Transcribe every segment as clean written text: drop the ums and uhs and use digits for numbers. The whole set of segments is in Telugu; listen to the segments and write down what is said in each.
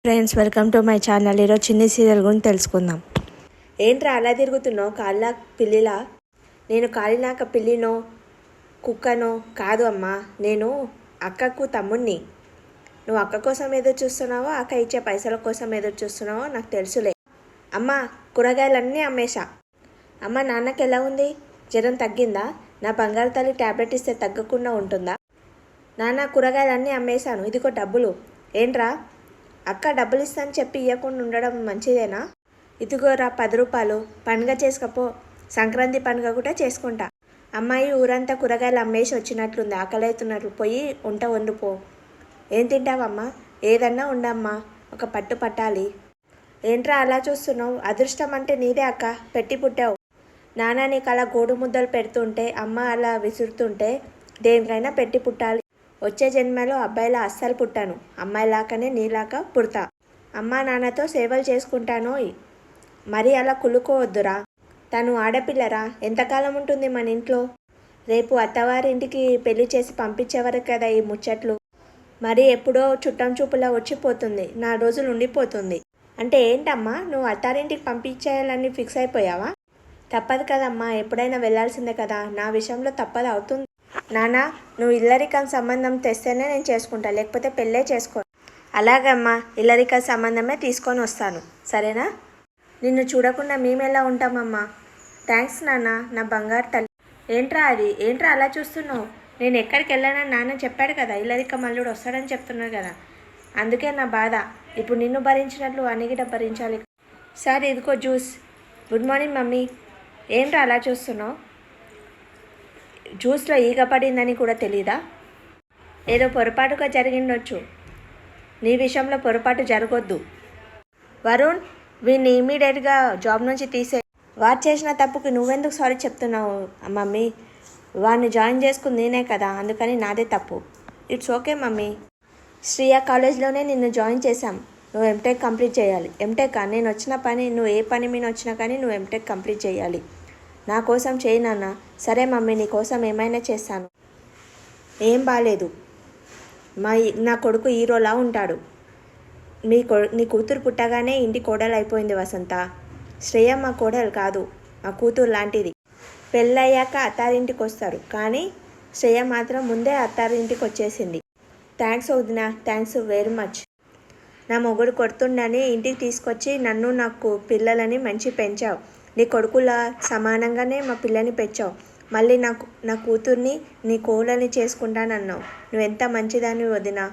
Friends, welcome to my channel. ఈరోజు చిన్ని సీరియల్ గురించి తెలుసుకుందాం. ఏంట్రా అలా తిరుగుతున్నావు? కాళ్ళ పిల్లిలా? నేను కాలినాక పిల్లినో కుక్కనో కాదు అమ్మా. నేను అక్కకు తమ్ముణ్ణి. నువ్వు అక్క కోసం ఎదురు చూస్తున్నావో అక్క ఇచ్చే పైసల కోసం ఎదురు చూస్తున్నావో నాకు తెలుసులే. అమ్మ, కూరగాయలన్నీ అమ్మేశా. అమ్మ, నాన్నకి ఎలా ఉంది? జ్వరం తగ్గిందా? నా బంగారు తల్లి ట్యాబ్లెట్ ఇస్తే తగ్గకుండా ఉంటుందా? నాన్న, కూరగాయలన్నీ అమ్మేశాను, ఇదిగో డబ్బులు. ఏంట్రా? అక్క డబ్బులు ఇస్తాను చెప్పి ఇవ్వకుండా ఉండడం మంచిదేనా? ఇదిగోరా 10 రూపాయలు, పండుగ చేసుకపో. సంక్రాంతి పండుగ కూడా చేసుకుంటా. అమ్మాయి ఊరంతా కూరగాయలు అమ్మేసి వచ్చినట్లుంది, ఆకలవుతున్నట్లు. పోయి వంట వండుపో. ఏం తింటావమ్మా? ఏదన్నా ఉండమ్మా, ఒక పట్టు పట్టాలి. ఏంట్రా అలా చూస్తున్నావు? అదృష్టం అంటే నీదే అక్క, పెట్టి పుట్టావు. నాన్న నీకు అలా గోడు ముద్దలు పెడుతుంటే, అమ్మ అలా విసురుతుంటే దేనికైనా పెట్టి పుట్టాలి. వచ్చే జన్మలో అబ్బాయిలా అస్సలు పుట్టాను, అమ్మాయిలాగానే నీలాగా పుడతా. అమ్మా నాన్నతో సేవలు చేసుకుంటానోయ్. మరీ అలా కులుకోవద్దురా. తను ఆడపిల్లరా, ఎంతకాలం ఉంటుంది మన ఇంట్లో? రేపు అత్తవారింటికి పెళ్లి చేసి పంపించేవరకు కదా ఈ ముచ్చట్లు. మరి ఎప్పుడో చుట్టం చూపులా వచ్చిపోతుంది, నా రోజులు ఉండిపోతుంది. అంటే ఏంటమ్మా, నువ్వు అత్తారింటికి పంపించేయాలని ఫిక్స్ అయిపోయావా? తప్పదు కదమ్మా, ఎప్పుడైనా వెళ్ళాల్సిందే కదా. నా విషయంలో తప్పదు అవుతుంది. నానా, నువ్వు ఇల్లరికం సంబంధం తెస్తేనే నేను చేసుకుంటా, లేకపోతే పెళ్ళే చేసుకో. అలాగమ్మా, ఇల్లరికం సంబంధమే తీసుకొని వస్తాను, సరేనా? నిన్ను చూడకుండా మేము ఎలా ఉంటామమ్మా? థ్యాంక్స్ నాన్న, నా బంగారు తల్లి. ఏంట్రా అది? ఏంట్రా అలా చూస్తున్నావు? నేను ఎక్కడికి వెళ్ళానని నాన్న చెప్పాడు కదా, ఇల్లరికం అల్లుడు వస్తాడని చెప్తున్నాడు కదా. అందుకే నా బాధ. ఇప్పుడు నిన్ను భరించినట్లు అన్నిగిట భరించాలి. సార్, ఇదిగో జ్యూస్. Good morning mummy. ఏంట్రా అలా చూస్తున్నావు? జ్యూస్లో ఈగ పడిందని కూడా తెలీదా? ఏదో పొరపాటుగా జరిగిండొచ్చు. నీ విషయంలో పొరపాటు జరగొద్దు. వరుణ్, వీడిని ఇమీడియట్గా జాబ్ నుంచి తీసే. వాడు చేసిన తప్పుకి నువ్వెందుకు సారీ చెప్తున్నావు మమ్మీ? వాడిని జాయిన్ చేసుకుంది నేనే కదా, అందుకని నాదే తప్పు. It's okay mummy. శ్రీయ కాలేజ్లోనే నిన్ను జాయిన్ చేశాం. నువ్వు ఎంటెక్ కంప్లీట్ చేయాలి. ఎంటెక్ నేను వచ్చిన పని, నువ్వు ఏ పని మీద వచ్చినా కానీ నువ్వు ఎంటెక్ కంప్లీట్ చేయాలి. నా కోసం చేయి నాన్న. సరే మమ్మీ, నీ కోసం ఏమైనా చేస్తాను. ఏం బాలేదు. నా కొడుకు హీరోలా ఉంటాడు. నీ కూతురు పుట్టగానే ఇంటి కోడలు అయిపోయింది వసంత. శ్రేయ మా కోడలు కాదు, మా కూతురు లాంటిది. పెళ్ళయ్యాక అత్తారింటికి వస్తారు, కానీ శ్రేయ మాత్రం ముందే అత్తారింటికి వచ్చేసింది. థ్యాంక్స్ వదినా, థ్యాంక్స్ వెరీ మచ్. నా మొగుడు కొడుతుండని ఇంటికి తీసుకొచ్చి నన్ను నాకు పిల్లలని మంచి పెంచావు. నీ కొడుకులా సమానంగానే మా పిల్లని పెంచావు. మళ్ళీ నా కూతుర్ని నీ కోళ్ళని చేసుకుంటానన్నావు. నువ్వెంత మంచిదాన్ని వదినా.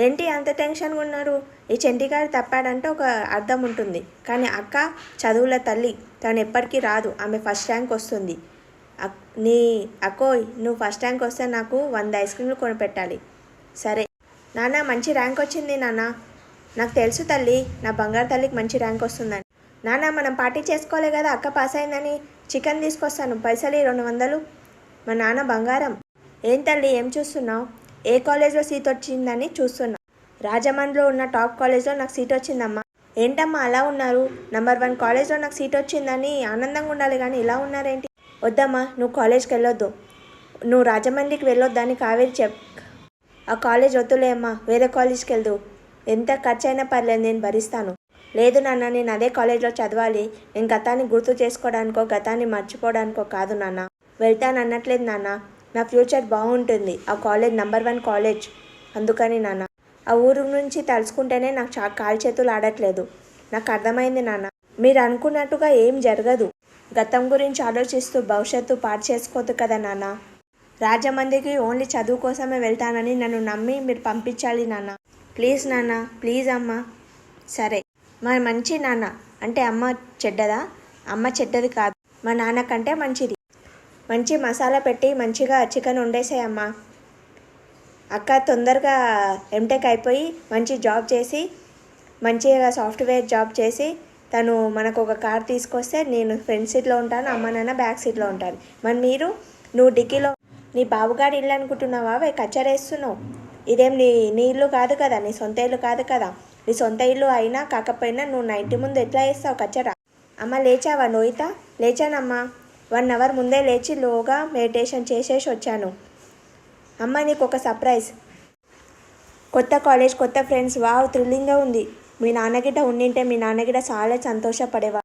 ఏంటి అంత టెన్షన్గా ఉన్నారు? ఈ చెంటిగారు తప్పాడంటే ఒక అర్థం ఉంటుంది, కానీ అక్క చదువుల తల్లి, తను ఎప్పటికీ రాదు. ఆమె ఫస్ట్ ర్యాంక్ వస్తుంది. నీ అక్కోయ్, నువ్వు ఫస్ట్ ర్యాంక్ వస్తే నాకు 100 ఐస్ క్రీమ్లు కొనిపెట్టాలి. సరే నాన్న, మంచి ర్యాంక్ వచ్చింది నాన్న. నాకు తెలుసు తల్లి, నా బంగారు తల్లికి మంచి ర్యాంక్ వస్తుందని. నాన్న, మనం పార్టీ చేసుకోలే కదా, అక్క పాస్ అయిందని. చికెన్ తీసుకొస్తాను, పైసలు 200. మా నాన్న బంగారం. ఏం తల్లి, ఏం చూస్తున్నావు? ఏ కాలేజ్లో సీట్ వచ్చిందని చూస్తున్నా. రాజమండ్రిలో ఉన్న టాప్ కాలేజ్లో నాకు సీట్ వచ్చిందమ్మా. ఏంటమ్మా అలా ఉన్నారు? నెంబర్ 1 కాలేజ్లో నాకు సీట్ వచ్చిందని ఆనందంగా ఉండాలి, కానీ ఇలా ఉన్నారేంటి? వద్దమ్మా, నువ్వు కాలేజ్కి వెళ్ళొద్దు. నువ్వు రాజమండ్రికి వెళ్ళొద్దని కావేరి ఆ కాలేజ్ వద్దులే అమ్మా, వేరే కాలేజ్కి వెళ్దు. ఎంత ఖర్చు అయినా పర్లేదు, నేను భరిస్తాను. లేదు నాన్న, నేను అదే కాలేజ్లో చదవాలి. నేను గతాన్ని గుర్తు చేసుకోవడానికో గతాన్ని మర్చిపోవడానికో కాదు నాన్న. వెళ్తాను అనట్లేదు నాన్న, నా ఫ్యూచర్ బాగుంటుంది. ఆ కాలేజ్ నెంబర్ 1 కాలేజ్, అందుకని నాన్న. ఆ ఊరు నుంచి తలుచుకుంటేనే నాకు కాలు చేతులు ఆడట్లేదు. నాకు అర్థమైంది నాన్న, మీరు అనుకున్నట్టుగా ఏం జరగదు. గతం గురించి ఆలోచిస్తూ భవిష్యత్తు పాడు చేసుకోవద్దు కదా నాన్న. రాజమండ్రికి ఓన్లీ చదువు కోసమే వెళ్తానని నన్ను నమ్మి మీరు పంపించాలి నాన్న. ప్లీజ్ నాన్న, ప్లీజ్ అమ్మ. సరే, మా మంచి నాన్న అంటే అమ్మ చెడ్డదా? అమ్మ చెడ్డది కాదు, మా నాన్న కంటే మంచిది. మంచి మసాలా పెట్టి మంచిగా చికెన్ వండేసాయమ్మా. అక్క తొందరగా ఎంటెక్ అయిపోయి మంచి జాబ్ చేసి, మంచిగా సాఫ్ట్వేర్ జాబ్ చేసి, తను మనకు ఒక కార్ తీసుకొస్తే నేను ఫ్రంట్ సీట్లో ఉంటాను, అమ్మ నాన్న బ్యాక్ సీట్లో ఉంటాను. మరి నువ్వు డిక్కీలో నీ బాబుగాడి ఇల్లు అనుకుంటున్నావా? కచ్చరేస్తున్నావు. ఇదేం నీ ఇల్లు కాదు కదా, నీ సొంత ఇల్లు కాదు కదా. నీ సొంత ఇల్లు అయినా కాకపోయినా నువ్వు నా ఇంటి ముందు ఎట్లా వేస్తావు కచ్చరా? అమ్మ లేచావా నోయితా? లేచానమ్మా, 1 అవర్ ముందే లేచి లోగా మెడిటేషన్ చేసేసి వచ్చాను. అమ్మ, నీకు ఒక సర్ప్రైజ్. కొత్త కాలేజ్, కొత్త ఫ్రెండ్స్, వావ్ థ్రిల్లింగ్గా ఉంది. మీ నాన్న గిట్ట ఉండింటే మీ నాన్న గిట్ట చాలా సంతోషపడేవాడు.